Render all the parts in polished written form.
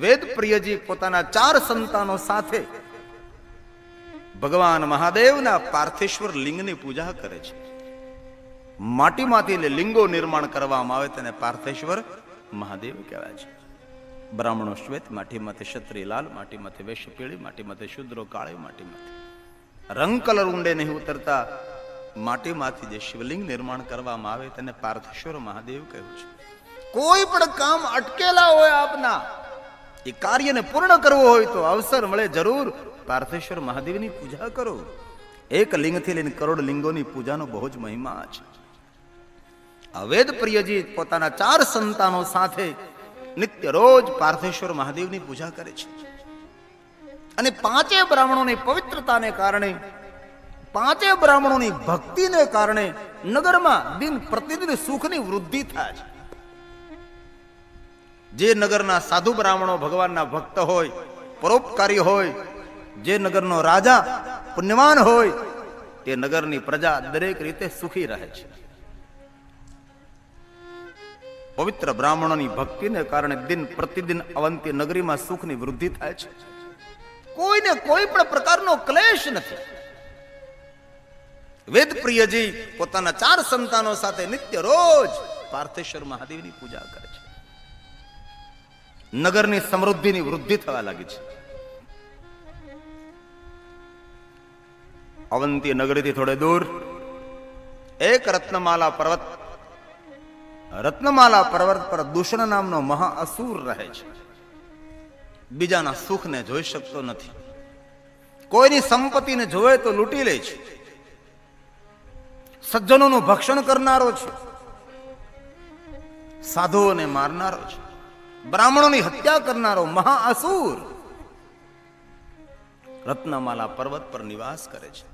વેદ પ્રિયજી પોતાના 4 સંતાનો સાથે ભગવાન મહાદેવના પાર્થેશ્વર લિંગની પૂજા કરે છે. માટીમાંથી લિંગો નિર્માણ કરવામાં આવે તેને પાર્થેશ્વર મહાદેવ કહેવાય છે. બ્રાહ્મણો શ્વેત, માટીમાંથી ક્ષત્રિય લાલ, માટીમાંથી વૈશ્ય પીળી, માટીમાંથી શુદ્રો કાળી, માટીમાંથી રંગ કલર ઊંડે નહીં ઉતરતા માટીમાંથી જે શિવલિંગ નિર્માણ કરવામાં આવે તેને પાર્થેશ્વર મહાદેવ કહ્યું છે. કોઈ પણ કામ અટકેલા હોય આપના, એ કાર્યને પૂર્ણ કરવું હોય તો અવસર મળે જરૂર પાર્થેશ્વર મહાદેવની પૂજા કરો. એક લિંગથી લઈને કરોડ લિંગોની પૂજાનો બહુ જ મહિમા છે. આ વેદ પ્રિયજી પોતાના 4 સંતાનો સાથે નિત્ય રોજ પાર્થેશ્વર મહાદેવની પૂજા કરે છે. અને 5 બ્રાહ્મણોની પવિત્રતાને કારણે, 5 બ્રાહ્મણોની ભક્તિને કારણે નગરમાં દિન પ્રતિદિન સુખની વૃદ્ધિ થાય છે. જે નગરના સાધુ બ્રાહ્મણો ભગવાનના ભક્ત હોય, પરોપકારી હોય, જે નગરનો રાજા પુણ્યવાન હોય, તે નગરની પ્રજા દરેક રીતે સુખી રહે છે. પવિત્ર બ્રાહ્મણોની ભક્તિને કારણે દિન પ્રતિદિન અવંતી નગરીમાં સુખની વૃદ્ધિ થાય છે. કોઈને કોઈ પણ પ્રકારનો ક્લેશ નથી. વેદ પ્રિયજી પોતાના 4 સંતાનો સાથે નિત્ય રોજ પાર્થેશ્વર મહાદેવની પૂજા કરે છે. નગરની સમૃદ્ધિની વૃદ્ધિ થવા લાગી છે. અવંતી નગરીથી થોડે દૂર એક રત્નમાલા પર્વત પર દૂષણ નામનો મહાઅસુર રહે છે. બીજાના સુખને જોઈ શકતો નથી. કોઈની સંપત્તિને જોવે તો લૂંટી લે છે. સજ્જનોનું ભક્ષણ કરનારો છે. સાધુઓને મારનારો છે. બ્રાહ્મણોની હત્યા કરનારો મહાઅસુર રત્નમાલા પર્વત પર નિવાસ કરે છે.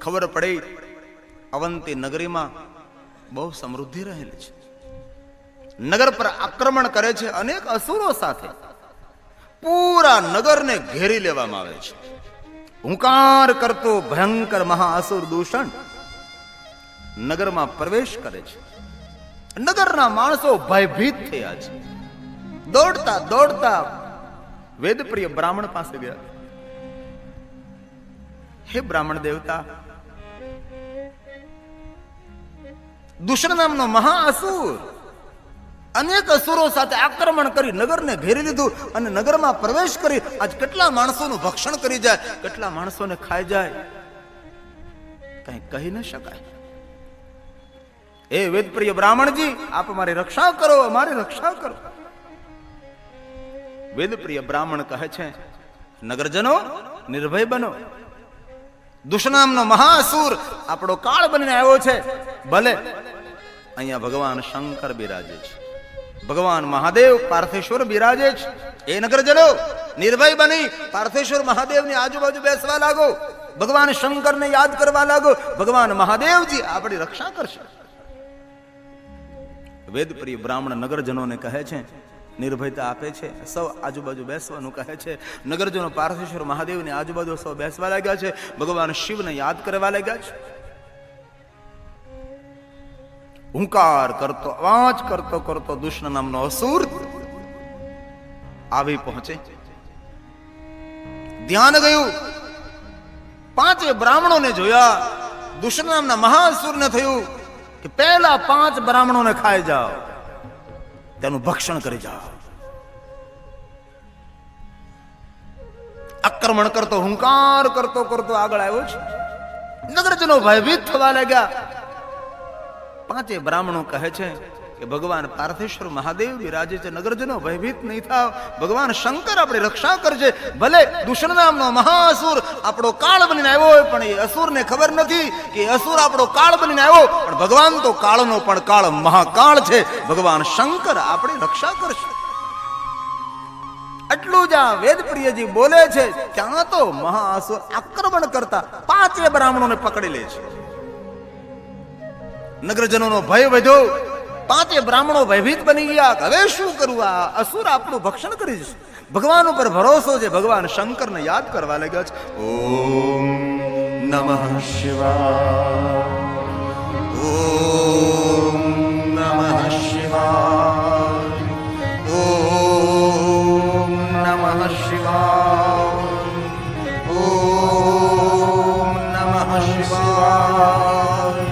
ખબર પડી અવંતી નગરીમાં બહુ સમૃદ્ધિ રહેલી છે. નગર પર આક્રમણ કરે છે. અનેક અસુરો સાથે પૂરા નગરને ઘેરી લેવામાં આવે છે. હુંકાર કરતો ભયંકર મહાઅસુર દૂષણ નગરમાં પ્રવેશ કરે છે. નગરના માણસો ભયભીત થયા છે. દોડતા દોડતા વેદપ્રિય બ્રાહ્મણ પાસે ગયા. હે બ્રાહ્મણ દેવતા, દૂષણ નામનો મહાઅસુર અનેક અસુરો સાથે આક્રમણ કરી નગરને ઘેરી લીધું અને નગરમાં પ્રવેશ કરી આજ કેટલા માણસોનું ભક્ષણ કરી જાય, કેટલા માણસોને ખાઈ જાય, કઈ કહી ન શકાય. એ વેદપ્રિય બ્રાહ્મણજી, આપ મારી રક્ષા કરો, અમારી રક્ષા કરો. વેદપ્રિય બ્રાહ્મણ કહે છે, નગરજનો નિર્ભય બનો. દુષ્નામનો મહાસુર આપણો કાળ બનીને આવ્યો છે. ભલે અહીંયા ભગવાન શંકર બિરાજે છે, ભગવાન મહાદેવ પાર્થેશ્વર બિરાજે છે. એ નગરજનો નિર્ભય બની પાર્થેશ્વર મહાદેવની આજુબાજુ બેસવા લાગો. ભગવાન શંકરને યાદ કરવા લાગો. ભગવાન મહાદેવજી આપણી રક્ષા કરશે. વેદપ્રિય બ્રાહ્મણ નગરજનોને કહે છે, નિર્ભયતા આપે છે. સૌ આજુબાજુ બેસવાનું કહે છે. નગરજનો પાર્થેશ્વર મહાદેવની આજુબાજુ સૌ બેસવા લાગ્યા છે. ભગવાન શિવને યાદ કરવા લાગ્યા છે. હુંકાર કરતો, અવાજ કરતો કરતો દુષ્ણ નામનો અસુર આવી પહોંચે. ધ્યાન ગયું. 5 બ્રાહ્મણોને જોયા. દુષ્ણ નામના મહાસુરને થયું કે પહેલા 5 બ્રાહ્મણોને ખાઈ જાઓ, તેનું ભક્ષણ કરી જાઓ. આક્રમણ કરતો, હુંકાર કરતો કરતો આગળ આવ્યો છે. નગરજનો ભયભીત થવા લાગ્યા. 5 બ્રાહ્મણો કહે છે કે ભગવાન પાર્થેશ્વર મહાદેવ બિરાજે છે. નગરજનો ભયભીત નહીં થાવ, ભગવાન શંકર આપણી રક્ષા કરશે. ભલે દુષ્ણ નામનો મહાઅસુર આપણો કાળ બનીને આવ્યો હોય, પણ એ અસુરને ખબર નથી કે અસુર આપણો કાળ બનીને આવ્યો, પણ ભગવાન તો કાળનો પણ કાળ મહાકાળ છે. ભગવાન શંકર આપણી રક્ષા કરશે. આટલું જ આ વેદપ્રિયજી બોલે છે, ત્યાં તો મહાઅસુર આક્રમણ કરતા 5 બ્રાહ્મણોને પકડી લે છે. નગરજનોનો ભય વધ્યો. 5 બ્રાહ્મણો ભયભીત બની ગયા. હવે શું કરવું? આ અસુર આપણું ભક્ષણ કરી જશે. ભગવાન ઉપર ભરોસો છે. ભગવાન શંકરને યાદ કરવા લાગ્યા છે. ઓમ નમઃ શિવાય, ઓમ નમઃ શિવાય, ઓમ શિવાય. ઓમ નમઃ શિવાય.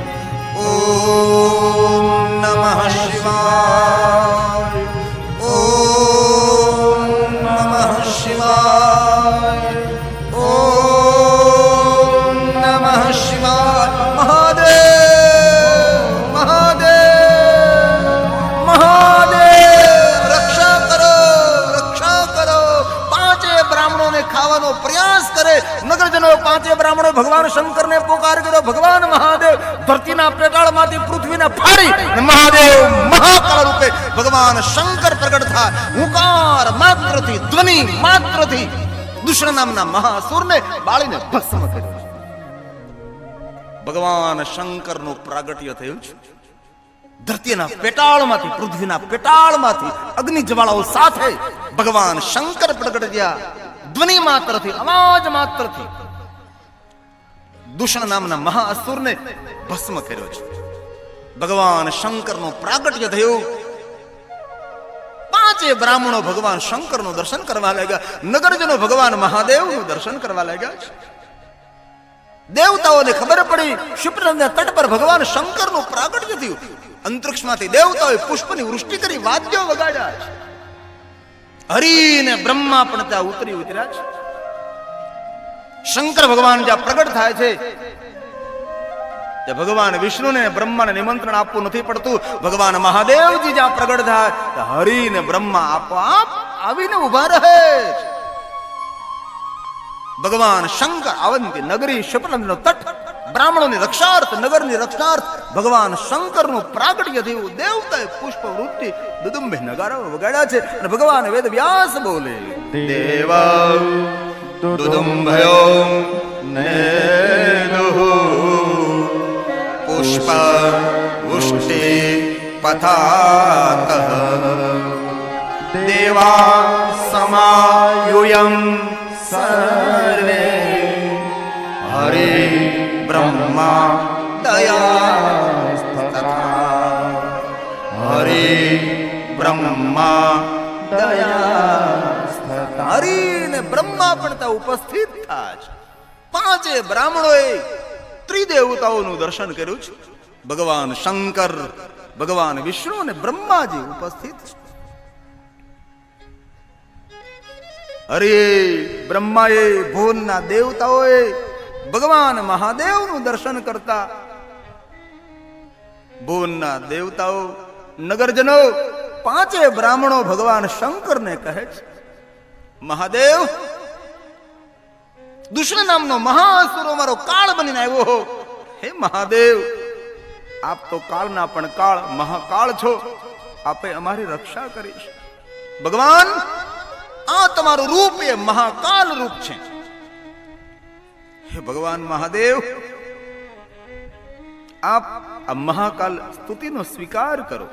ઓમ નમઃ શિવાય. ઓમ નમઃ શિવાય. ઓમ નમઃ શિવાય. મહાદેવ મહાદેવ મહાદેવ રક્ષા કરો રક્ષા કરો. પાંચે બ્રાહ્મણોને ખાવાનો પ્રયાસ કરે. નગરજનો પાંચે બ્રાહ્મણો ભગવાન શંકરને પોકાર કર્યો. ભગવાન મહાદેવ ધરતીના પેટાળમાંથી પૃથ્વીને ફાડી મહાદેવ મહાકાળ રૂપે ભગવાન શંકર પ્રગટ થાય. હુંકાર માત્રથી ધ્વનિ માત્રથી દુષ્ણ નામના મહાસુરને બાળીને ભસ્મ કર્યો. ભગવાન શંકરનું પ્રાગટ્ય થયું છે. ધરતીના પેટાળમાંથી પૃથ્વીના પેટાળમાંથી અગ્નિ જ્વાળાઓ સાથે ભગવાન શંકર પ્રગટ થયા. ધ્વનિ માત્રથી અવાજ માત્રથી દુષ્ણ નામના મહાઅસુરને ભસ્મ કર્યો છે. ભગવાન શંકરનું પ્રાગટ્ય થયું. પાંચે બ્રાહ્મણો ભગવાન શંકરનું દર્શન કરવા લાગ્યા. નગરજનો ભગવાન મહાદેવનું દર્શન કરવા લાગ્યા છે. દેવતાઓને ખબર પડી ક્ષિપ્રનદના તટ પર ભગવાન શંકરનું પ્રાગટ્ય થયું. અંતરિક્ષમાંથી દેવતાઓએ પુષ્પની વૃષ્ટિ કરી વાદ્યો વગાડ્યા છે. હરિને બ્રહ્મા પણ ત્યાં ઉતર્યા છે. શંકર ભગવાન જ્યાં પ્રગટ થાય છે ત્યાં ભગવાન વિષ્ણુને બ્રહ્માને નિમંત્રણ આપવું નથી પડતું. ભગવાન મહાદેવજી જ્યાં પ્રગટ થાય ત્યાં હરિને બ્રહ્મા આપોઆપ આવીને ઉભા રહે. ભગવાન શંકર અવંતી નગરી શિપ્રનદનો તટ બ્રાહ્મણોની રક્ષાર્થ નગરની રક્ષાર્થ ભગવાન શંકરનું પ્રાગટ્ય થયું. દેવતાએ પુષ્પ વૃત્તિ દુદુંભે નગારાઓ વગાડ્યા છે. અને ભગવાન વેદ વ્યાસ બોલે દેવા દુદુંભયો નેદુઃ પુષ્પ વૃષ્ટિ પથાતઃ દેવા સમાયુયં સર્વે હરે બ્રહ્મા દયાસ્તથા હરે બ્રહ્મા દયાસ્તથા. હરિ ને બ્રહ્મા પણ ત્યાં ઉપસ્થિત થાય છે. પાંચે બ્રાહ્મણોએ ત્રિદેવતાઓનું દર્શન કર્યું છે. ભગવાન શંકર ભગવાન વિષ્ણુ અને બ્રહ્માજી ઉપસ્થિત છે. અરે બ્રહ્માએ ભુવનના દેવતાઓએ ભગવાન મહાદેવનું દર્શન કરતા. ભુવનના દેવતાઓ નગરજનો પાંચે બ્રાહ્મણો ભગવાન શંકરને કહે છે મહાદેવ દુષ્ણ નામનો મહાસુર મારો કાળ બનીને આવ્યો. હે મહાદેવ આપ તો કાળના પણ કાળ મહાકાળ છો. આપે અમારી રક્ષા કરીશ. ભગવાન આ તમારું રૂપ એ મહાકાલ રૂપ છે. હે ભગવાન મહાદેવ આપ આ મહાકાલ સ્તુતિનો સ્વીકાર કરો.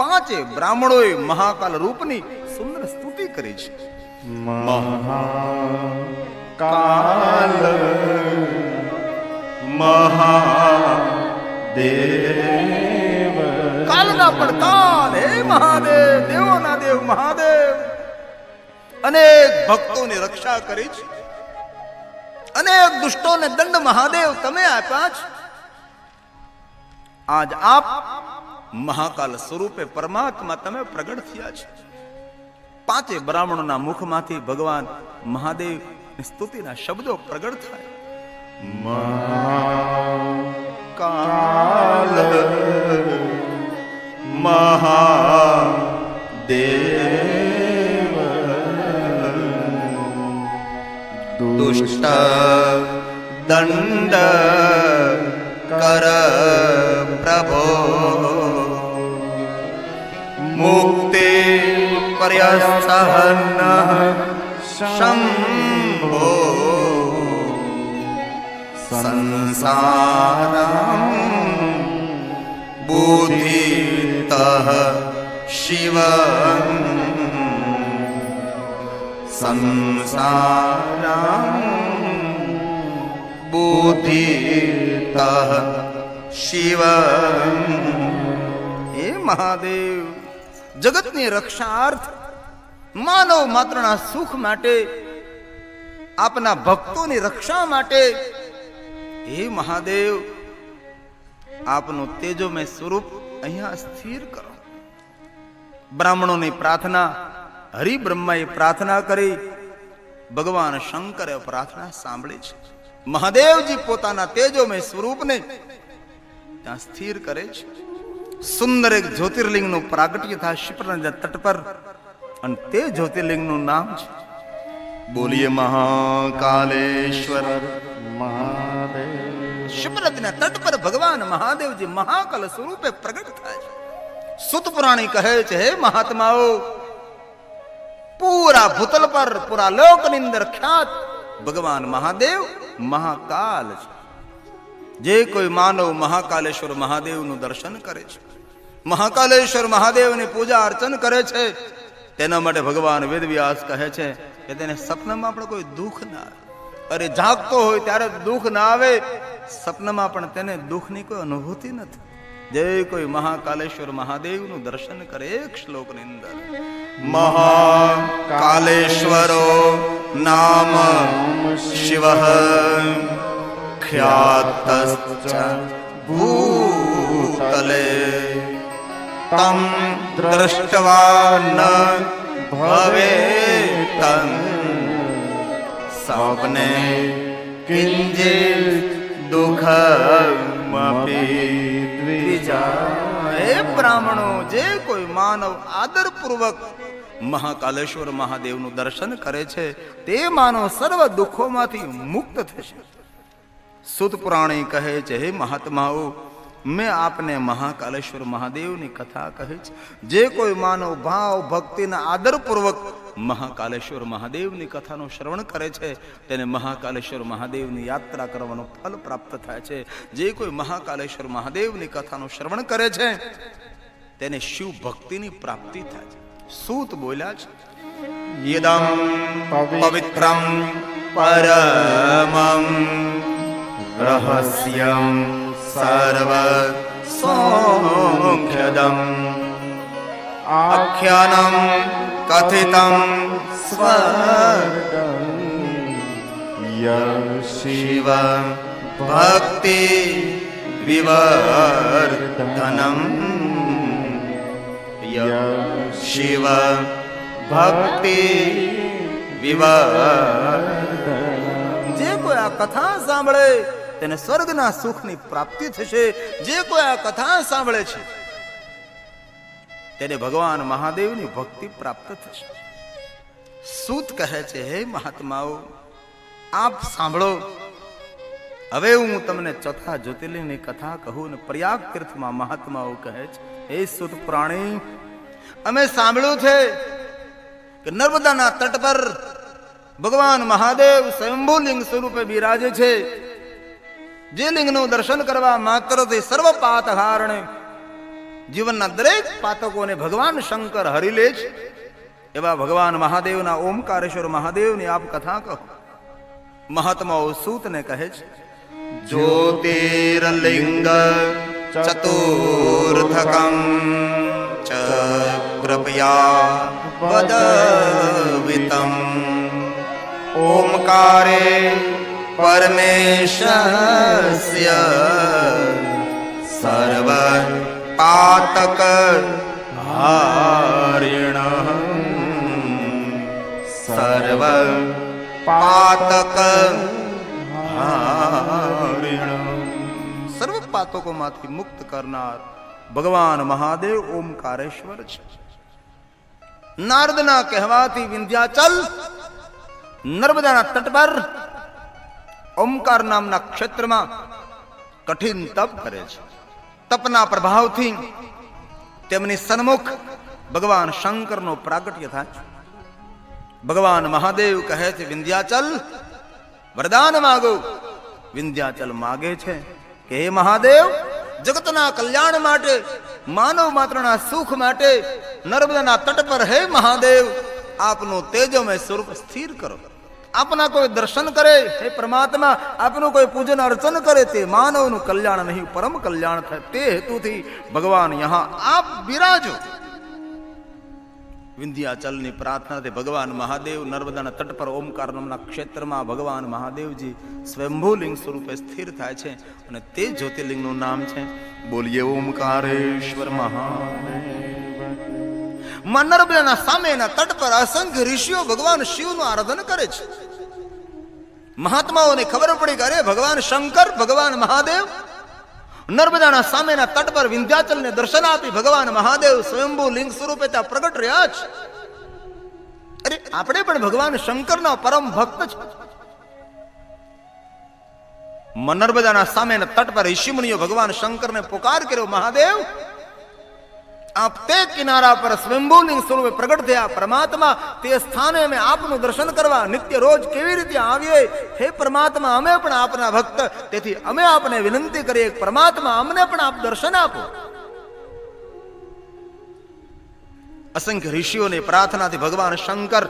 પાંચે બ્રાહ્મણોએ મહાકાલ રૂપની સુંદર સ્તુતિ કરી છે. મહાકાલ મહાદેવ કાલના પણ કાલ હે મહાદેવ દેવોના દેવ મહાદેવ અનેક ભક્તોની રક્ષા કરી છે. અનેક દુષ્ટોને દંડ મહાદેવ તમે આપ્યા છે. આજ આપ મહાકાલ સ્વરૂપે પરમાત્મા તમે પ્રગટ થયા છે. પાંચે બ્રાહ્મણોના મુખમાંથી ભગવાન મહાદેવ સ્તુતિના શબ્દો પ્રગટ થાય. મહાકાલ મહાદેવ દુષ્ટ દંડ કર પ્રભો મુક્તિ પર્યસહન શંભો સંસારમ બુદ્ધિતઃ શિવ સંસારમ બુદ્ધિતઃ શિવ. હે મહાદેવ જગતની રક્ષાર્થ માનવ માત્રના સુખ માટે, આપના ભક્તોની રક્ષા માટે હે મહાદેવ આપનું તેજોમય સ્વરૂપ અહીંયા સ્થિર કરો. બ્રાહ્મણોની પ્રાર્થના હરિબ્રહ્માએ પ્રાર્થના કરી, ભગવાન શંકરે પ્રાર્થના સાંભળી છે. મહાદેવજી પોતાના તેજોમય સ્વરૂપને ત્યાં સ્થિર કરે છે. સુંદર એક જ્યોતિર્લિંગનું પ્રાગટ્ય થાય શિપ્રા નદીના તટ પર, અને તે જ્યોતિર્લિંગનું નામ છે બોલીએ મહાકાલેશ્વર મહાદેવ. શિપ્રા નદીના તટ પર ભગવાન મહાદેવજી મહાકાલ સ્વરૂપે પ્રગટ થાય છે. સુત પુરાણી કહે છે, હે મહાત્માઓ, પૂરા ભૂતલ પર પૂરા લોકની અંદર ખ્યાત ભગવાન મહાદેવ મહાકાલ છે. જે કોઈ માનવ મહાકાલેશ્વર મહાદેવનું દર્શન કરે છે, મહાકાલેશ્વર મહાદેવની પૂજા અર્ચન કરે છે, તેના માટે ભગવાન વેદવ્યાસ કહે છે કે તેને સપનામાં પણ કોઈ દુઃખ ના આવે. અરે જાગતો હોય ત્યારે દુઃખ ના આવે, સપનામાં પણ તેને દુઃખની કોઈ અનુભૂતિ નથી. જે કોઈ મહાકાલેશ્વર મહાદેવનું દર્શન કરે, એક શ્લોકની અંદર મહાકાલેશ્વરો નામ શિવ ખ્યાતશ્ચ ભૂતલે તમ દ્રષ્ટવા ન ભવેત સપને કિંચિત દુઃખમપી દ્વિજા. હે બ્રાહ્મણો, જે કોઈ માનવ આદરપૂર્વક મહાકાલેશ્વર મહાદેવનું દર્શન કરે છે, તે માનવ સર્વ દુઃખોમાંથી મુક્ત થશે. સુત પુરાણી કહે છે, હે મહાત્માઓ, મેં આપને મહાકાલેશ્વર મહાદેવની કથા કહી છે. જે કોઈ માનવ ભાવ ભક્તિના આદરપૂર્વક મહાકાલેશ્વર મહાદેવની કથાનું શ્રવણ કરે છે, તેને મહાકાલેશ્વર મહાદેવની યાત્રા કરવાનું ફલ પ્રાપ્ત થાય છે. જે કોઈ મહાકાલેશ્વર મહાદેવની કથાનું શ્રવણ કરે છે, તેને શિવ ભક્તિની પ્રાપ્તિ થાય છે. સૂત બોલ્યા છે, યદમ પવિત્રમ પરમં રહસ્યમ સર્વ સોખ્યદમ આખ્યાનમ કથિતમ સ્વર્ગમ શિવ ભક્તિ વિવર્ધનમ શિવ ભક્તિ વિવર્ધનમ. જે કોઈ આ કથા સાંભળે તેને સ્વર્ગના સુખની પ્રાપ્તિ થશે. જે કોઈ આ કથા સાંભળે છે તેને ભગવાન મહાદેવની ભક્તિ પ્રાપ્ત થશે. સૂત કહે છે, હે મહાત્માઓ, આપ સાંભળો. હવે હું તમને ચોથા જ્યોતિર્લિંગની કથા કહું. ને પ્રયાગ તીર્થમાં મહાત્માઓ કહે છે, હે સૂત પ્રાણી, અમે સાંભળ્યું છે કે નર્મદાના તટ પર ભગવાન મહાદેવ સ્વયંભૂ લિંગ સ્વરૂપે બિરાજે છે. જે લિંગનું દર્શન કરવા માત્રથી સર્વ પાત હારણે જીવનના દરેક પાતકોને ભગવાન શંકર હરી લે છે. એવા ભગવાન મહાદેવના ઓમકારેશ્વર મહાદેવની આપ કથા કહો. મહાત્માઓ સૂતને કહે છે, જ્યોતિર્લિંગ ચતુર્થકમ ચ કૃપયા વદવિતમ ઓમકારે પરમેશસ્ય સર્વ પાતક હારિણ સર્વ પાતક હારિણ. સર્વ પાતકોમાંથી મુક્ત કરનાર ભગવાન મહાદેવ ઓમકારેશ્વર છે. નારદના કહેવાથી વિંધ્યાચલ નર્મદાના તટ પર ઓમકાર નામના ક્ષેત્રમાં કઠિન તપ કરે છે. તપના પ્રભાવથી તેમની સન્મુખ ભગવાન શંકરનો પ્રાગટ્ય થાય છે. ભગવાન મહાદેવ કહે છે, વિંધ્યાચલ વરદાન માગો. વિંધ્યાચલ માગે છે કે હે મહાદેવ, જગતના કલ્યાણ માટે, માનવ માત્રના સુખ માટે નર્મદાના તટ પર હે મહાદેવ આપનું તેજોમય સ્વરૂપ સ્થિર કરો. આપના કોઈ દર્શન કરે, હે પરમાત્મા આપનું કોઈ પૂજન અર્ચન કરે, તે માનવનું કલ્યાણ નહીં પરમ કલ્યાણ થાય. તે હેતુથી ભગવાન યહાં આપ બિરાજો. વિંધ્યાચલની પ્રાર્થનાથી ભગવાન મહાદેવ નર્મદાના તટ પર ઓમકાર નામના ક્ષેત્રમાં ભગવાન મહાદેવજી સ્વયંભૂલિંગ સ્વરૂપે સ્થિર થાય છે અને તે જ્યોતિર્લિંગનું નામ છે બોલીએ ઓમકારેશ્વર મહાદેવ. માં નર્મદાના સામેના તટ પર અસંખ્ય ઋષિઓ ભગવાન શિવનું આરાધન કરે છે. મહાત્માઓને ખબર પડી કે અરે ભગવાન શંકર ભગવાન મહાદેવ નર્મદાના સામેના તટ પર વિંધ્યાચલને દર્શન આપી ભગવાન મહાદેવ સ્વયંભૂ લિંગ સ્વરૂપે ત્યાં પ્રગટ રહ્યા છે. અરે આપણે પણ ભગવાન શંકરના પરમ ભક્ત છે. નર્મદાના સામેના તટ પર ઋષિમુનિઓ ભગવાન શંકરને પુકાર કર્યો, મહાદેવ આપ તે કિનારા પર સ્વયંભૂલિંગ સ્વરૂપે પ્રગટ થયા પરમાત્મા, તે સ્થાને અમે આપનું દર્શન કરવા નિત્ય રોજ કેવી રીતે આવીએ? હે પરમાત્મા, અમે પણ આપના ભક્ત, તેથી અમે આપને વિનંતી કરીએ પરમાત્મા અમને પણ આપ દર્શન આપો. અસંખ્ય ઋષિઓની પ્રાર્થનાથી ભગવાન શંકર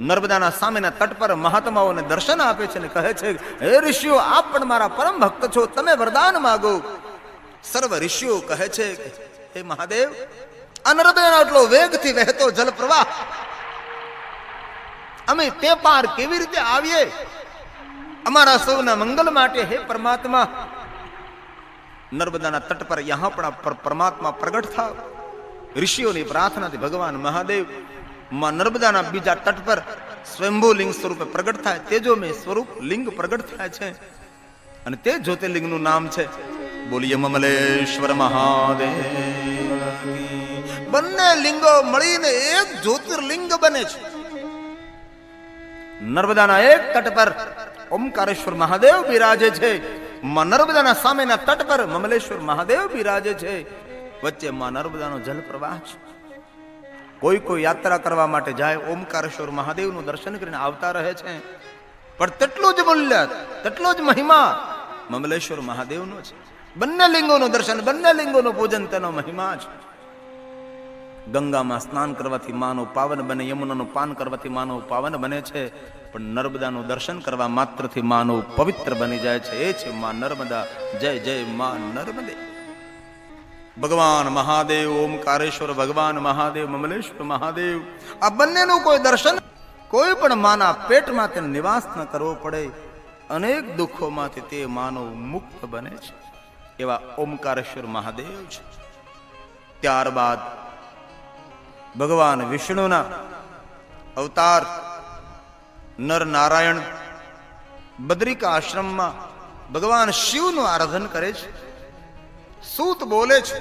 નર્મદાના સામેના તટ પર મહાત્માઓને દર્શન આપે છે અને કહે છે, હે ઋષિઓ આપ પણ મારા પરમ ભક્ત છો, તમે વરદાન માગો. સર્વ ઋષિઓ કહે છે, હે મહાદેવ આ નર્મદાનો આટલો વેગથી વહેતો જલ પ્રવાહ અમે તે પાર કેવી રીતે આવીએ? અમારા સૌના મંગલ માટે હે પરમાત્મા નર્મદાના તટ પર યહાં પણ પરમાત્મા પ્રગટ થાવ. ઋષિઓની પ્રાર્થનાથી ભગવાન મહાદેવ માં નર્મદાના બીજા તટ પર સ્વયંભૂ લિંગ સ્વરૂપે પ્રગટ થાય, તેજોમય સ્વરૂપ લિંગ પ્રગટ થાય છે અને તે જ્યોતિર્લિંગનું નામ છે બોલીએ મમલેશ્વર મહાદેવ. બંને લિંગો મળીને એક જ્યોતિર્લિંગ બને છે. નર્મદાના એક તટ પર ઓમકારેશ્વર મહાદેવ બિરાજે છે, માં નર્મદાના સામેના તટ પર મમલેશ્વર મહાદેવ બિરાજે છે. વચ્ચે માં નર્મદાનો જલ પ્રવાહ છે. કોઈ કોઈ યાત્રા કરવા માટે જાય ઓમકારેશ્વર મહાદેવનું દર્શન કરીને આવતા રહે છે, પણ તેટલું જ મૂલ્ય તેટલો જ મહિમા મમલેશ્વર મહાદેવનો છે. બંને લિંગોનું દર્શન, બંને લિંગોનું પૂજન તેનો મહિમા છે. ગંગામાં સ્નાન કરવાથી માનવ પાવન બને, યમુનાનું પાન કરવાથી માનવ પાવન બને છે, પણ નર્મદાનું દર્શન કરવા માત્રથી માનવ પવિત્ર બની જાય છે. એ છે માં નર્મદા. જય જય માં નર્મદે. ભગવાન મહાદેવ ઓમકારેશ્વર ભગવાન મહાદેવ મમલેશ્વર મહાદેવ, આ બંનેનું કોઈ દર્શન કોઈ પણ માના પેટમાં તેને નિવાસ ન કરવો પડે, અનેક દુઃખોમાંથી તે માનવ મુક્ત બને છે. એવા ઓમકારેશ્વર મહાદેવ છે. ત્યારબાદ ભગવાન વિષ્ણુના અવતાર નર નારાયણ બદ્રિકા આશ્રમમાં ભગવાન શિવનું આરાધન કરે છે. સૂત બોલે છે,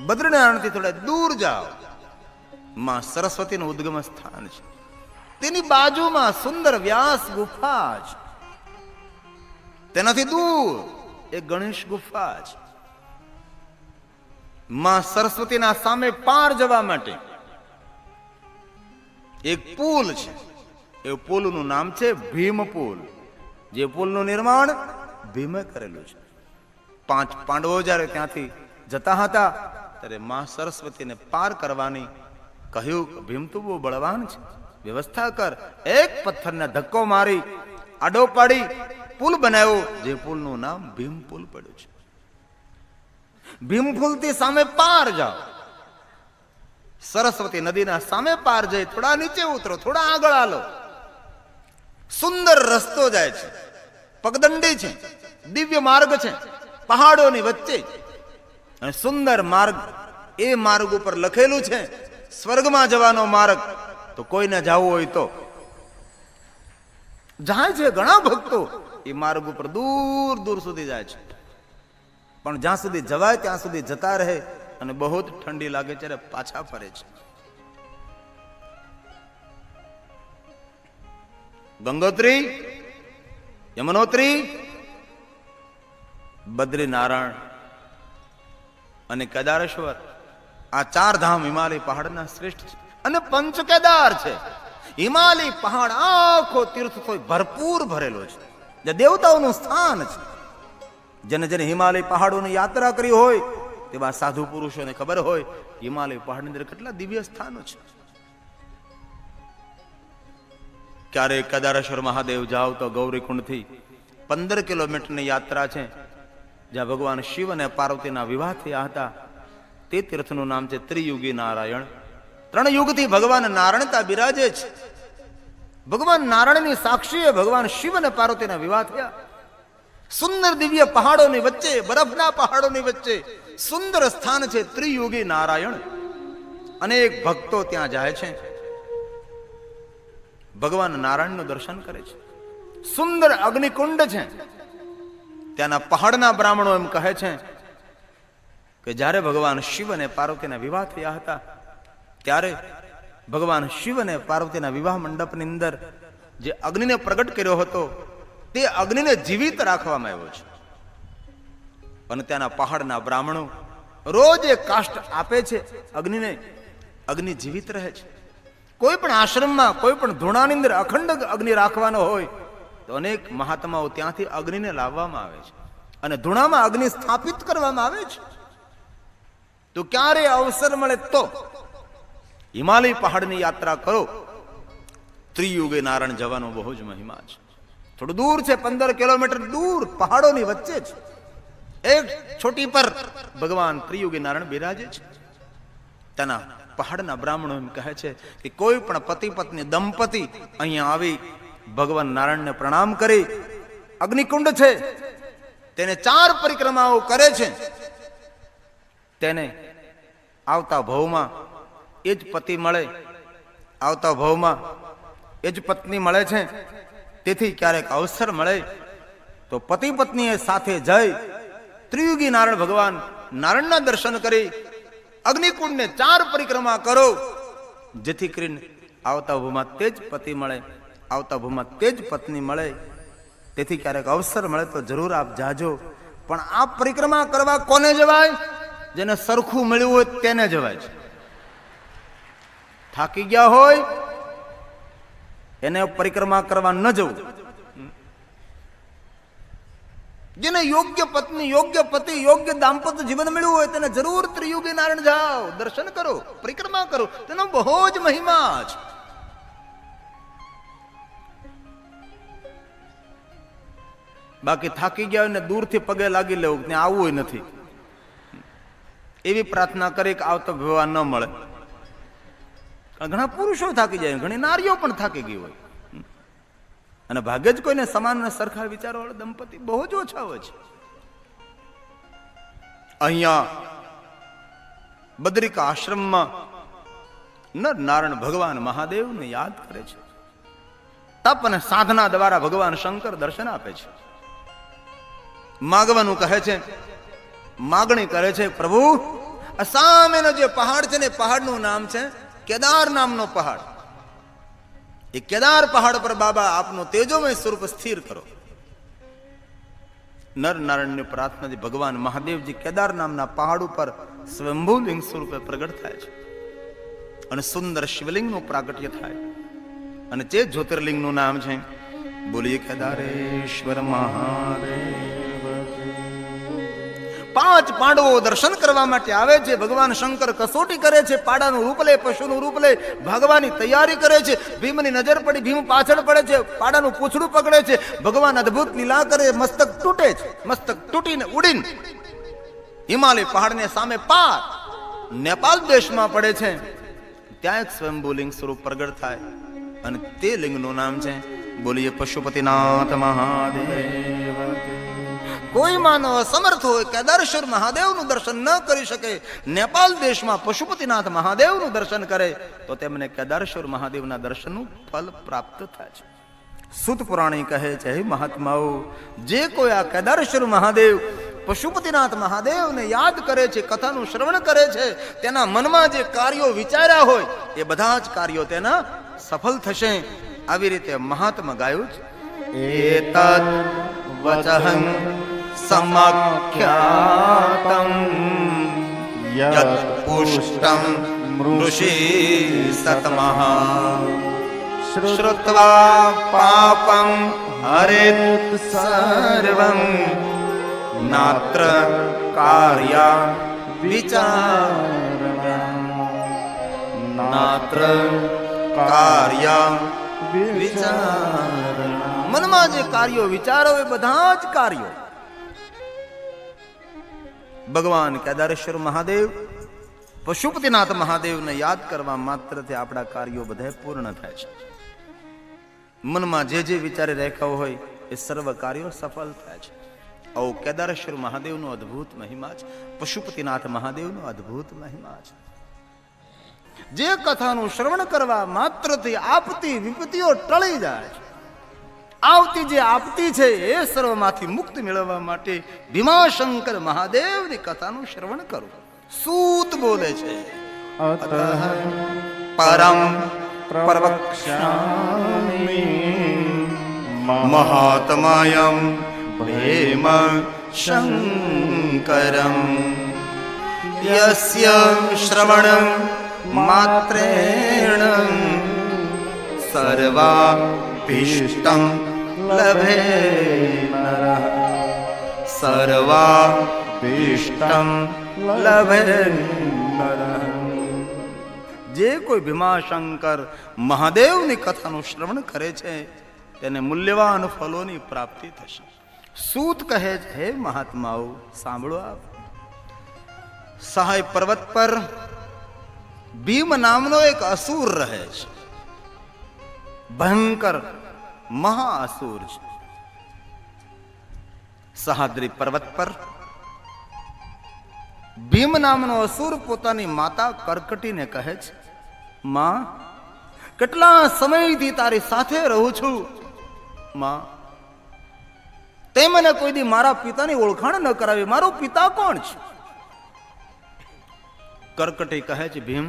બદ્રીનારાયણથી થોડા દૂર જાઓ, માં સરસ્વતીનું ઉદ્ગમ સ્થાન છે. તેની બાજુમાં સુંદર વ્યાસ ગુફા છે. તેનાથી દૂર એક ગણેશ ગુફા છે. માં સરસ્વતીના સામે પાર જવા માટે એક પુલ છે. એ પુલનું નામ છે ભીમ પુલ. જે પુલનું નિર્માણ ભીમે કરેલું છે. 5 પાંડવો જ્યારે ત્યાંથી જતા હતા ત્યારે માં સરસ્વતીને પાર કરવાની કહ્યું, ભીમ તું બહુ બળવાન છે, વ્યવસ્થા કર. એક પથ્થરને ધક્કો મારી આડો પાડી પુલ બનાવ્યો, જે પુલનું નામ ભીમ પુલ પડ્યું છે. ભીમ પુલથી સામે પાર જાઓ, સરસ્વતી નદીના સામે પાર જઈ થોડા નીચે ઉતરો, થોડા આગળ આલો, સુંદર રસ્તો જાય છે, પગદંડી છે, દિવ્ય માર્ગ છે, પહાડોની વચ્ચે અને સુંદર માર્ગ. એ માર્ગ ઉપર લખેલું છે સ્વર્ગમાં જવાનો માર્ગ. તો કોઈને જવું હોય તો જાય છે. ઘણા ભક્તો એ માર્ગ ઉપર દૂર દૂર સુધી જાય છે, પણ જ્યાં સુધી જવાય ત્યાં સુધી જતા રહે અને બહુ જ ઠંડી લાગે ત્યારે પાછા ફરે છે. ગંગોત્રી, યમનોત્રી, બદ્રીનારાયણ અને કેદારેશ્વર, આ 4 ધામ હિમાલય પહાડના શ્રેષ્ઠ છે. અને પંચ કેદાર છે. હિમાલય પહાડ આખો તીર્થોથી ભરપૂર ભરેલો છે, જે દેવતાઓનું સ્થાન છે. જેને જેને હિમાલય પહાડોની યાત્રા કરી હોય તેવા સાધુ પુરુષોને ખબર હોય હિમાલય પહાડની અંદર કેટલા દિવ્ય સ્થાનો છે. ક્યારેક કેદારેશ્વર મહાદેવ જાઓ તો ગૌરીકુંડથી 15 કિલોમીટરની યાત્રા છે, જ્યાં ભગવાન શિવ અને પાર્વતીના વિવાહ થયા હતા. તે તીર્થનું નામ છે ત્રિયુગી નારાયણ. 3 યુગથી ભગવાન નારાયણતા બિરાજે છે. ભગવાન નારાયણની સાક્ષીએ ભગવાન શિવ અને પાર્વતીના વિવાહ થયા. સુંદર દિવ્ય પહાડોની વચ્ચે, બરફના પહાડોની વચ્ચે સુંદર સ્થાન છે ત્રિયુગી નારાયણ. અનેક ભક્તો ત્યાં જાય છે, ભગવાન નારાયણનું દર્શન કરે છે. સુંદર અગ્નિકુંડ છે. ત્યાંના પહાડના બ્રાહ્મણો એમ કહે છે કે જ્યારે ભગવાન શિવ અને પાર્વતીના વિવાહ થયા હતા ત્યારે ભગવાન શિવ અને પાર્વતીના વિવાહ મંડપની અંદર જે અગ્નિને પ્રગટ કર્યો હતો તે અગ્નિને જીવિત રાખવામાં આવ્યો છે. અને ત્યાંના પહાડના બ્રાહ્મણો રોજ એક કાષ્ટ આપે છે અગ્નિને. અગ્નિ જીવિત રહે છે. કોઈ પણ આશ્રમમાં કોઈ પણ ધૂણાની અંદર અખંડ અગ્નિ રાખવાનો હોય તો અનેક મહાત્માઓ ત્યાંથી અગ્નિને લાવવામાં આવે છે અને ધૂણામાં અગ્નિ સ્થાપિત કરવામાં આવે છે. તો ક્યારે અવસર મળે તો હિમાલય પહાડની યાત્રા કરો. ત્રિયુગે નારાયણ જવાનો બહુ જ મહિમા છે. થોડું દૂર છે, 15 કિલોમીટર દૂર પહાડોની વચ્ચે છે. એક છોટી પર ભગવાન ત્રિયુગી નારાયણ બિરાજે છે. તેના પહાડના બ્રાહ્મણો એમ કહે છે કે કોઈ પણ પતિ પત્ની દંપતી અહીંયા આવી ભગવાન નારાયણને પ્રણામ કરી, અગ્નિકુંડ છે તેને 4 પરિક્રમાઓ કરે છે, તેને આવતા ભવમાં એ જ પતિ મળે, આવતા ભવમાં એ જ પત્ની મળે છે. તેથી ક્યારેક અવસર મળે તો પતિ પત્નીએ સાથે જઈ ત્રિયુગી નારાયણ ભગવાન નારાયણના દર્શન કરી અગ્નિકુંડને 4 પરિક્રમા કરો, જેથી કરીને આવતા ભવમાં તે જ પતિ મળે, આવતા ભવમાં તે જ પત્ની મળે. તેથી ક્યારેક અવસર મળે તો જરૂર આપ જાજો. પણ આ પરિક્રમા કરવા કોને જવાય? જેને સરખું મળ્યું હોય તેને જવાય છે. થાકી ગયા હોય એને પરિક્રમા કરવા ન જવું. જેને યોગ્ય પત્ની, યોગ્ય પતિ, યોગ્ય દાંપત્ય જીવન મળ્યું હોય તેને જરૂર ત્રિયુગી નારાયણ જાઓ, દર્શન કરો, પરિક્રમા કરો. તેનો બહુ જ મહિમા છે. બાકી થાકી ગયા હોય ને દૂરથી પગે લાગી લેવું, ત્યાં આવવું નથી, એવી પ્રાર્થના કરી કે આવતો ભગવાન ન મળે. ઘણા પુરુષો થાકી જાય, ઘણી નારીઓ પણ થાકી ગઈ હોય અને ભાગ્ય જ કોઈને સમાન સરખા વિચારો વાળા દંપતી બહુ જ ઓછા હોય છે. અહીંયા બદ્રિકા આશ્રમમાં નર નારાયણ ભગવાન મહાદેવને યાદ કરે છે. તપ અને સાધના દ્વારા ભગવાન શંકર દર્શન આપે છે. માગવાનું કહે છે, માગણી કરે છે, પ્રભુ આ સામેનો જે પહાડ છે ને પહાડનું નામ છે કેદાર નામનો પહાડ. એ કેદાર પહાડ પર બાબા આપનું તેજોમય સ્વરૂપ સ્થિર કરો. નર નારાયણની પ્રાર્થનાથી ભગવાન મહાદેવજી કેદાર નામના પહાડ ઉપર સ્વયંભૂલિંગ સ્વરૂપે પ્રગટ થાય છે અને સુંદર શિવલિંગનું પ્રાગટ્ય થાય. અને જે જ્યોતિર્લિંગનું નામ છે બોલીએ કેદારેશ્વર મહાદેવ. 5 પાંડવો દર્શન કરવા માટે આવે છે. ભગવાન શંકર કસોટી કરે છે, પાડાનું રૂપ લે, પશુનું રૂપ લે, ભાગવાની તૈયારી કરે છે. ભીમની નજર પડી, ભીમ પાછળ પડે છે, પાડાનું પૂંછડું પકડે છે. ભગવાન અદ્ભુત લીલા કરે, મસ્તક તૂટે છે. મસ્તક તૂટીને ઉડીને હિમાલય પહાડને સામે પાર નેપાળ દેશમાં પડે છે. ત્યાં એક સ્વયંભૂલિંગ સ્વરૂપ પ્રગટ થાય અને તે લિંગનું નામ છે બોલીએ પશુપતિનાથ મહાદેવ. કોઈ માનવ સમર્થ હોય કેદારેશ્વર મહાદેવનું દર્શન ન કરી શકે, નેપાળ દેશમાં પશુપતિનાથ મહાદેવનું દર્શન કરે તો તેમને કેદારેશ્વર મહાદેવના દર્શનનું ફલ પ્રાપ્ત થાય છે. સુત પુરાણી કહે છે, હે મહાત્માઓ, જે કોઈ આ કેદારેશ્વર મહાદેવ પશુપતિનાથ મહાદેવને યાદ કરે છે, કથાનું શ્રવણ કરે છે, તેના મનમાં જે કાર્યો વિચાર્યા હોય એ બધા જ કાર્યો તેના સફળ થશે. આવી રીતે મહાત્મા ગાયું છે, એતદ વચહં સમાખ્યાતં યત પુષ્ટં ઋષિ સતમઃ શ્રુત્વા પાપં હરેત સર્વં નાત્ર કાર્યા વિચારણા નાત્ર કાર્યા વિચારણા. મનમાં જે કાર્યો વિચારો એ બધા જ કાર્યો ભગવાન કેદારેશ્વર મહાદેવ પશુપતિનાથ મહાદેવને યાદ કરવા માત્રથી આપણા કાર્યો બધા પૂર્ણ થાય છે. મનમાં જે વિચારી રાખ્યા હોય એ સર્વ કાર્યો સફળ થાય છે. આવો કેદારેશ્વર મહાદેવનો અદ્ભુત મહિમા છે. પશુપતિનાથ મહાદેવનો અદ્ભુત મહિમા છે. જે કથાનું શ્રવણ કરવા માત્રથી આપતી વિપત્તિઓ ટળી જાય છે. આવતી જે આપતી છે એ સર્વમાંથી મુક્તિ મેળવવા માટે ભીમાશંકર મહાદેવની કથાનું શ્રવણ કરો. સૂત બોલે છે પરમ પ્રવક્ષ્યામિ મહાત્માયમ ભીમ શંકરમ યસ્ય શ્રવણ માત્રેણ સર્વાભીષ્ટં લભે નરઃ સર્વાભીષ્ટં લભે નરઃ. જે કોઈ ભીમાશંકર મહાદેવની કથાનું શ્રવણ કરે છે તેને મૂલ્યવાન ફલોની પ્રાપ્તિ થશે. સૂત કહે છે, હે મહાત્માઓ સાંભળો આપ. સહાય પર્વત પર ભીમ નામનો એક અસુર રહે છે. ભયંકર મહાઅસુર છે. સહાદ્રી પર્વત પર ભીમ નામનો અસુર પોતાની માતા કરકટીને કહે છે, માં કેટલા સમયથી તારી સાથે રહું છું. માં તે મને કોઈ દી મારા પિતાની ઓળખાણ ન કરાવી. મારો પિતા કોણ છે? કરકટી કહે છે, ભીમ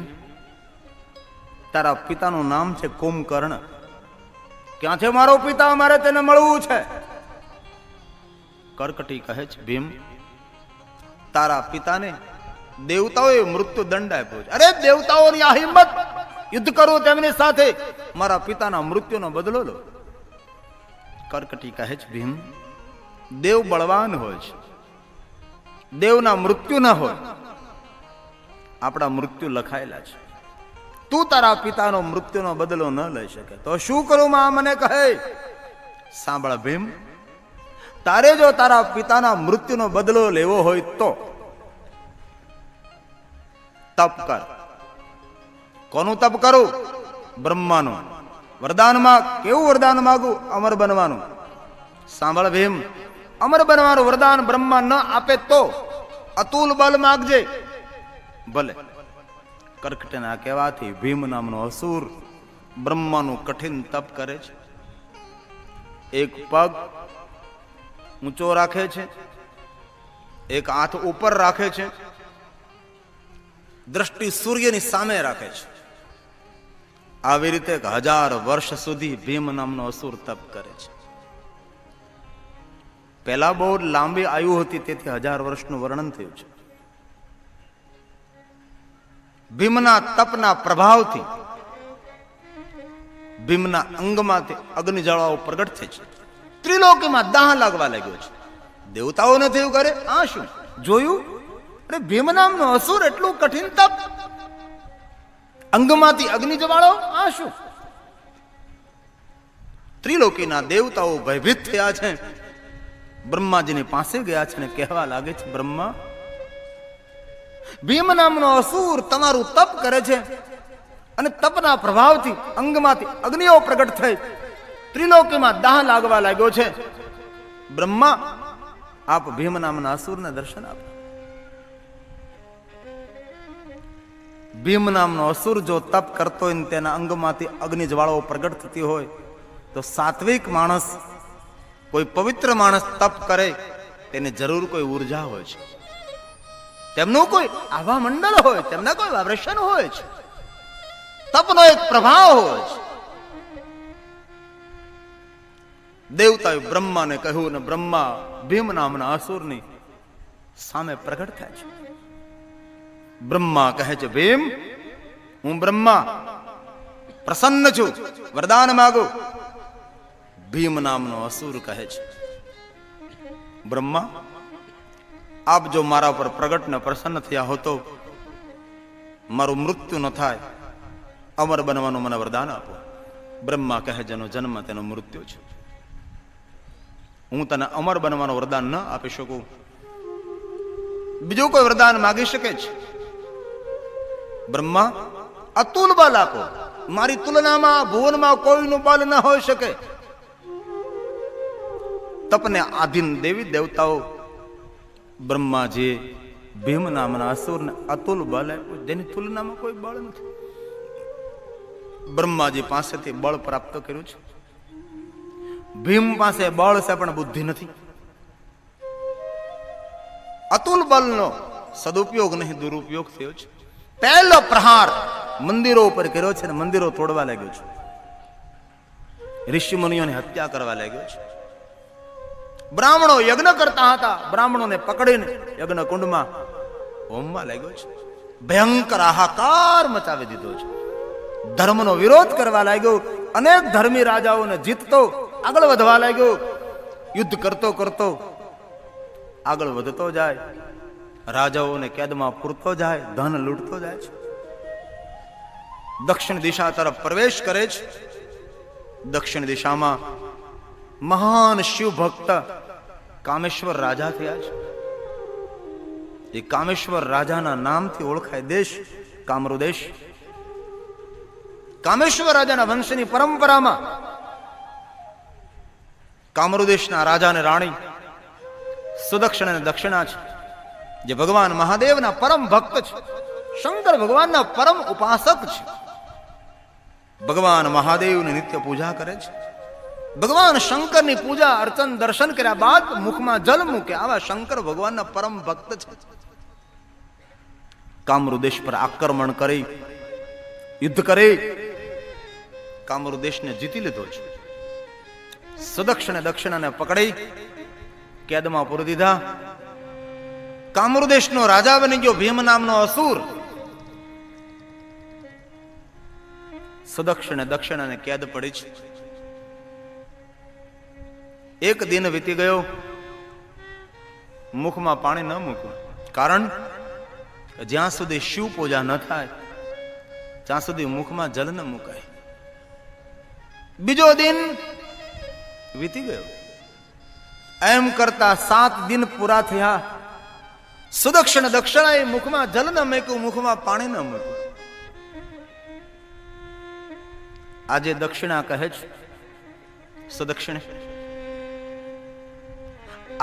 તારા પિતાનું નામ છે કુંભકર્ણ. ક્યાં છે મારો પિતા? મારે તેને મળવું છે. કરકટી કહે છે, ભીમ તારા પિતાને દેવતાઓએ મૃત્યુ દંડ આપ્યો છે. અરે દેવતાઓની આ હિંમત! યુદ્ધ કરું તેમની સાથે, મારા પિતાના મૃત્યુનો બદલો લો. કરકટી કહે છે, ભીમ દેવ બળવાન હોય છે, દેવના મૃત્યુ ના હોય. આપણા મૃત્યુ લખાયેલા છે. તું તારા પિતાનો મૃત્યુનો બદલો ન લઈ શકે તો શું કરું? માં મને કહે. સાંભળ ભીમ, તારે જો તારા પિતાના મૃત્યુનો બદલો લેવો હોય તો તપ કર. કોનું તપ કરું? બ્રહ્માનું. વરદાન માગ. કેવું વરદાન માગું? અમર બનવાનું. સાંભળ ભીમ, અમર બનવાનું વરદાન બ્રહ્મા ન આપે તો અતુલ બલ માગજે. ભલે. કરકટના કહેવાથી ભીમ નામનો અસુર બ્રહ્માનું કઠિન તપ કરે છે. એક પગ ઊંચો રાખે છે, એક હાથ ઉપર રાખે છે, દ્રષ્ટિ સૂર્યની સામે રાખે છે. આવી રીતે 1000 વર્ષ સુધી ભીમ નામનો અસુર તપ કરે છે. પહેલા બહુ લાંબી આયુ હતી, તેથી 1000 વર્ષનું વર્ણન થયું છે. ભીમના તપના પ્રભાવથી ભીમના અંગમાંથી અગ્નિ જ્વાળાઓ પ્રગટ થઈ છે. ત્રિલોકીમાં દાહ લાગવા લાગ્યો છે. દેવતાઓને થયું કરે આ શું જોયું? અરે ભીમ નામનો અસુર એટલું કઠિન તપ, અંગમાંથી અગ્નિ જ્વાળો, આ શું? ત્રિલોકીના દેવતાઓ ભયભીત થયા છે. બ્રહ્માજીની પાસે ગયા છે અને કહેવા લાગે છે, બ્રહ્મા ભીમ નામનો અસુર તમારું તપ કરે છે અને તપના પ્રભાવથી અંગમાંથી અગ્નિઓ પ્રગટ થઈ ત્રિલોકીમાં દાહ લાગવા લાગ્યો છે. બ્રહ્મા આપ ભીમ નામના અસુરને દર્શન આપો. ભીમ નામનો અસુર જો તપ કરતો હોય તેના અંગમાંથી અગ્નિ જ્વાળાઓ પ્રગટ થતી હોય તો સાત્વિક માણસ, કોઈ પવિત્ર માણસ તપ કરે તેને જરૂર કોઈ ઉર્જા હોય છે, તેમનું કોઈ આવા મંડળ હોય, તેમના કોઈ વાઇબ્રેશન હોય છે, તપનો એક પ્રભાવ હોય છે. દેવતાએ બ્રહ્માને કહ્યું ને બ્રહ્મા ભીમ નામના અસુરની સામે પ્રગટ થાય છે. બ્રહ્મા કહે છે, ભીમ હું બ્રહ્મા પ્રસન્ન છું, વરદાન માંગુ. ભીમ નામનો અસુર કહે છે, બ્રહ્મા આપ જો મારા પર પ્રગટ ને પ્રસન્ન થયા હો તો મારું મૃત્યુ ન થાય, અમર બનવાનું મને વરદાન આપો. બ્રહ્મા કહે, જેનો જન્મ તેનો મૃત્યુ છે, હું તને અમર બનવાનું વરદાન ન આપી શકું. બીજું કોઈ વરદાન માગી શકે છે? બ્રહ્મા અતુલ બલ આપો, મારી તુલનામાં ભુવનમાં કોઈનું બલ ન હોઈ શકે. તપને આધીન દેવી દેવતાઓ બ્રહ્માજી ભીમ નામના અસુરને અતુલ બળ આપ્યું, જેની તુલનામાં કોઈ બળ નથી. બ્રહ્માજી પાસેથી બળ પ્રાપ્ત કર્યું છે. ભીમ પાસે બળ છે પણ બુદ્ધિ નથી. અતુલ બળનો સદુપયોગ નહીં, દુરુપયોગ થયો છે. પહેલો પ્રહાર મંદિરો ઉપર કર્યો છે અને મંદિરો તોડવા લાગ્યો છે. ઋષિ મુનિઓની હત્યા કરવા લાગ્યો છે. બ્રાહ્મણો યજ્ઞ કરતા હતા, બ્રાહ્મણોને પકડીને યજ્ઞ કુંડમાં હોમવા લાગ્યો છે. ભયંકર હાહાકાર મચાવી દીધો છે. ધર્મનો વિરોધ કરવા લાગ્યો. અનેક ધર્મી રાજાઓને જીતતો આગળ વધવા લાગ્યો. યુદ્ધ કરતો કરતો આગળ વધતો જાય, રાજાઓને કેદમાં પૂરતો જાય, ધન લૂંટતો જાય છે. દક્ષિણ દિશા તરફ પ્રવેશ કરે છે. દક્ષિણ દિશામાં મહાન શિવ ભક્ત કામેશ્વર રાજા થયા છે. એ કામેશ્વર રાજાના નામથી ઓળખાય દેશ કામરૂ દેશ. કામેશ્વર રાજાના વંશની પરંપરામાં કામરૂ દેશના રાજા અને રાણી સુદક્ષિણ અને દક્ષિણા છે, જે ભગવાન મહાદેવના પરમ ભક્ત છે, શંકર ભગવાનના પરમ ઉપાસક છે. ભગવાન મહાદેવની નિત્ય પૂજા કરે છે. ભગવાન શંકરની પૂજા અર્ચન દર્શન કર્યા બાદ મુખમાં જલ મૂકે આવા શંકર ભગવાનના પરમ ભક્ત છે. કામરૂ દેશ પર આક્રમણ કરી યુદ્ધ કરી કામરૂ દેશને જીતી લીધો છે. સુદક્ષિણે દક્ષિણાને પકડી કેદમાં પૂરી દીધા. કામરૂ દેશનો રાજા બની ગયો ભીમ નામનો અસુર. સુદક્ષિણે દક્ષિણાને કેદ પડી છે. એક દિન વીતી ગયો, મુખમાં પાણી ન મૂક્યું. કારણ જ્યાં સુધી શિવ પૂજા ન થાય ત્યાં સુધી મુખમાં જલ ન મુકાય. બીજો દિન વીતી ગયો. એમ કરતા 7 દિન પૂરા થયા. સુદક્ષિણ દક્ષિણાએ મુખમાં જલ ન મૂક્યું, મુખમાં પાણી ન મૂક્યું. આજે દક્ષિણા કહે છે સુદક્ષિણે,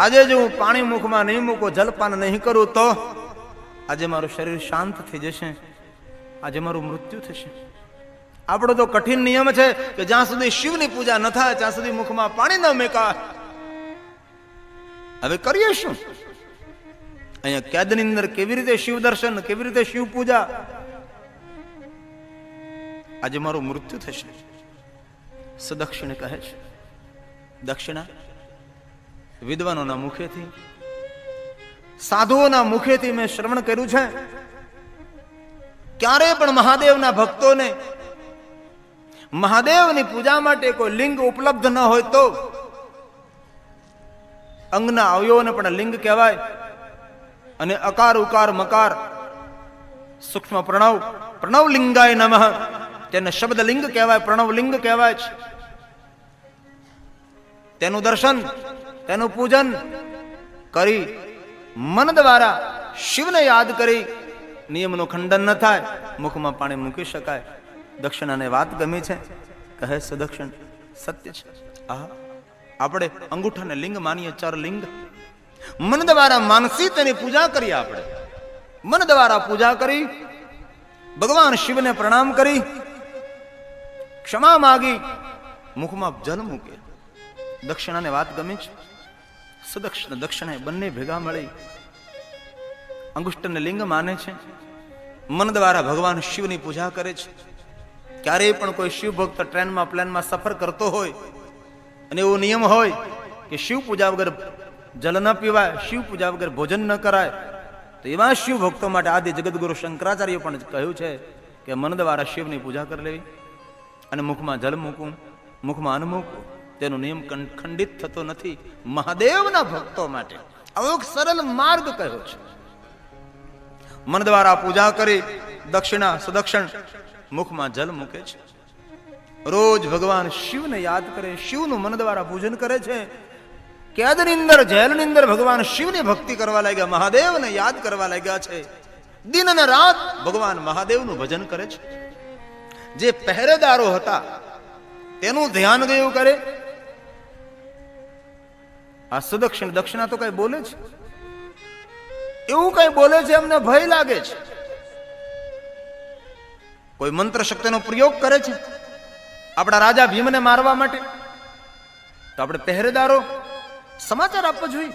આજે જો હું પાણી મુખમાં નહીં મૂકું, જલપાન નહીં કરું તો આજે મારું શરીર શાંત થઈ જશે, આજે મારું મૃત્યુ થશે. આપણો તો કઠિન નિયમ છે કે જ્યાં સુધી શિવની પૂજા ન થાય ત્યાં સુધી મુખમાં પાણી ન મેકાય. હવે કરીએ શું? અહીંયા કેદની અંદર કેવી રીતે શિવ દર્શન, કેવી રીતે શિવ પૂજા? આજે મારું મૃત્યુ થશે. સુદક્ષિણે કહે છે, દક્ષિણા વિદ્વાનોના મુખેથી, સાધુઓના મુખેથી મેં શ્રવણ કર્યું છે, ક્યારે પણ મહાદેવના ભક્તોને મહાદેવની પૂજા માટે કોઈ લિંગ ઉપલબ્ધ ન હોય તો અંગના અવયવોને પણ લિંગ કહેવાય. અને અકાર ઉકાર મકાર સૂક્ષ્મ પ્રણવ, પ્રણવ લિંગાય નમઃ, તેને શબ્દ લિંગ કહેવાય, પ્રણવ લિંગ કહેવાય છે. તેનું દર્શન, તેનું પૂજન કરી મન દ્વારા શિવને યાદ કરી નિયમનું ખંડન ન થાય, મુખમાં પાણી મૂકી શકાય. દક્ષિણાને વાત ગમી છે, કહે સુદક્ષિણ સત્ય છે. આપણે અંગૂઠાને લિંગ માનીએ, ચાર લિંગ મન દ્વારા માનસી તેની પૂજા કરીએ. આપણે મન દ્વારા પૂજા કરી ભગવાન શિવને પ્રણામ કરી ક્ષમા માગી મુખમાં જલ મૂકે. દક્ષિણાને વાત ગમી છે. સુદક્ષિણ દક્ષિણા બંને ભેગા મળી અંગુષ્ઠને લિંગ માને છે, મન દ્વારા ભગવાન શિવની પૂજા કરે છે. ક્યારેય પણ કોઈ શિવ ભક્ત ટ્રેનમાં પ્લેનમાં સફર કરતો હોય અને એવો નિયમ હોય કે શિવ પૂજા વગર જલ ન પીવાય, શિવ પૂજા વગર ભોજન ન કરાય, તો એવા શિવ ભક્તો માટે આદિ જગતગુરુ શંકરાચાર્ય પણ કહ્યું છે કે મન દ્વારા શિવની પૂજા કરી લેવી અને મુખમાં જલ મૂકવું, મુખમાં અન્ન મૂકવું. તેનો નિયમ ખંડિત થતો નથી. મહાદેવના ભક્તો માટે આવો એક સરળ માર્ગ કયો છે. મન દ્વારા પૂજા કરી દક્ષિણા સુદક્ષિણ મુખમાં જલ મૂકે છે. રોજ ભગવાન શિવને યાદ કરે, શિવનું મન દ્વારા પૂજન કરે છે. કેદની અંદર જેલની અંદર ભગવાન શિવની ભક્તિ કરવા લાગ્યા, મહાદેવને યાદ કરવા લાગ્યા છે. દિન અને રાત ભગવાન મહાદેવનું ભજન કરે છે. જે પહેરેદારો હતા તેનું ધ્યાન ગયું કરે. આ સુદક્ષિણ દક્ષિણા તો કઈ બોલે છે, એવું કઈ બોલે છે, અમને ભય લાગે છે. કોઈ મંત્ર શક્તિનો પ્રયોગ કરે છે આપણા રાજા ભીમને મારવા માટે, તો આપણે પહેરેદારો સમાચાર આપવા જોઈએ.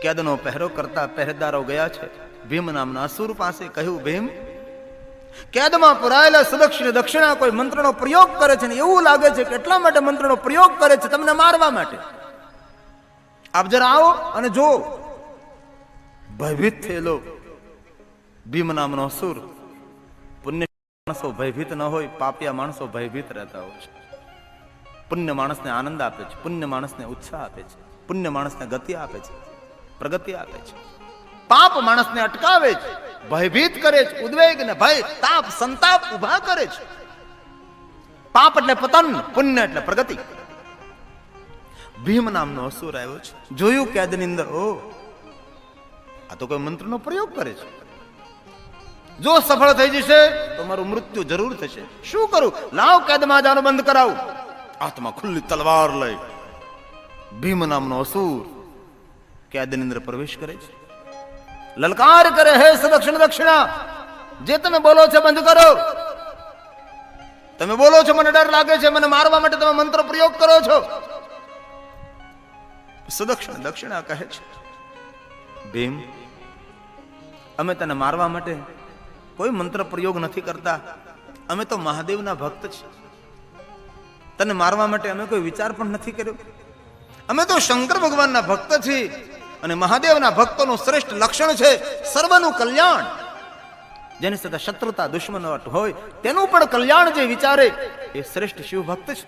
કેદનો પહેરો કરતા પહેરેદારો ગયા છે ભીમ નામના અસુર પાસે. કહ્યું, ભીમ, કેદમાં પુરાયેલા સુદક્ષિણ દક્ષિણા કોઈ મંત્રનો પ્રયોગ કરે છે ને એવું લાગે છે કે એટલા માટે મંત્રનો પ્રયોગ કરે છે તમને મારવા માટે. આપ જરા આવો અને જો. ભયભીત થયેલો ભીમ નામનો અસુર. પુણ્ય માણસો ભયભીત ન હોય, પાપિયા માણસો ભયભીત રહેતા હોય છે. પુણ્ય માણસને આનંદ આપે છે, પુણ્ય માણસને ઉત્સાહ આપે છે, પુણ્ય માણસને ગતિ આપે છે, પ્રગતિ આપે છે. પાપ માણસને અટકાવે છે, ભયભીત કરે છે, ઉદ્વેગ ને ભય, તાપ, સંતાપ ઉભા કરે છે. પાપ એટલે પતન, પુણ્ય એટલે પ્રગતિ. ભીમ નામનો અસુર આવ્યો છે. જોયું કેદની અંદર, ઓ આ તો કોઈ મંત્રનો પ્રયોગ કરે છે. જો સફળ થઈ જશે તો મારું મૃત્યુ જરૂર થશે. શું કરું? લાવ કેદમાં જવાનું બંધ કરાવું. હાથમાં ખુલ્લી તલવાર લઈ ભીમ નામનો અસુર કેદની અંદર પ્રવેશ કરે છે. લલકાર કરે, હે સુદક્ષિણ દક્ષિણા, જે તમે બોલો છો બંધ કરો. તમે બોલો છો મને ડર લાગે છે, મને મારવા માટે તમે મંત્ર પ્રયોગ કરો છો. સુદક્ષિણ દક્ષિણા કહે છે, ભીમ, અમે તને મારવા માટે કોઈ મંત્ર પ્રયોગ નથી કરતા. અમે તો મહાદેવના ભક્ત છીએ. તને મારવા માટે અમે કોઈ વિચાર પણ નથી કર્યો. અમે તો શંકર ભગવાનના ભક્ત છીએ અને મહાદેવના ભક્તોનું શ્રેષ્ઠ લક્ષણ છે સર્વનું કલ્યાણ. જેની સાથે શત્રુતા, દુશ્મનાવટ હોય તેનું પણ કલ્યાણ જે વિચારે એ શ્રેષ્ઠ શિવ ભક્ત છે.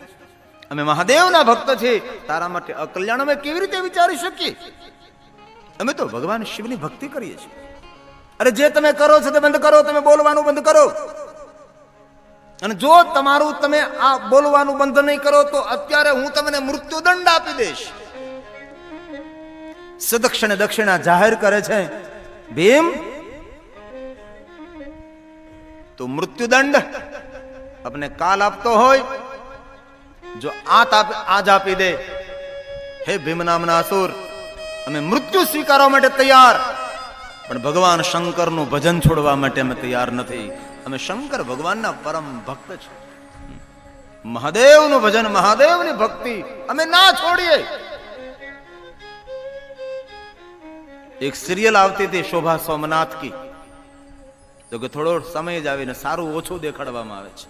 અમે મહાદેવના ભક્ત છીએ, તારા માટે અકલ્યાણ અમે કેવી રીતે વિચારી શકીએ? અમે તો ભગવાન શિવની ભક્તિ કરીએ છીએ. અરે જે તમે કરો છો તે બંધ કરો, તમે બોલવાનું બંધ કરો. અને જો તમારું તમે આ બોલવાનું બંધ નહીં કરો તો અત્યારે હું તમને મૃત્યુદંડ આપી દઈશ. સુદક્ષિણ દક્ષિણા જાહેર કરે છે, ભીમ, તો મૃત્યુદંડ આપને કાલ આપતો હોય, જો આજ આપી દે, હે ભીમ નામના અસુર, અમે મૃત્યુ સ્વીકારવા માટે તૈયાર, પણ ભગવાન શંકરનું ભજન છોડવા માટે અમે તૈયાર નથી. અમે શંકર ભગવાનના પરમ ભક્ત છીએ. મહાદેવનું ભજન, મહાદેવની ભક્તિ અમે ના છોડીએ. એક સિરિયલ આવતી હતી શોભા સોમનાથ કી, તો કે થોડો સમય જ આવીને સારું ઓછું દેખાડવામાં આવે છે.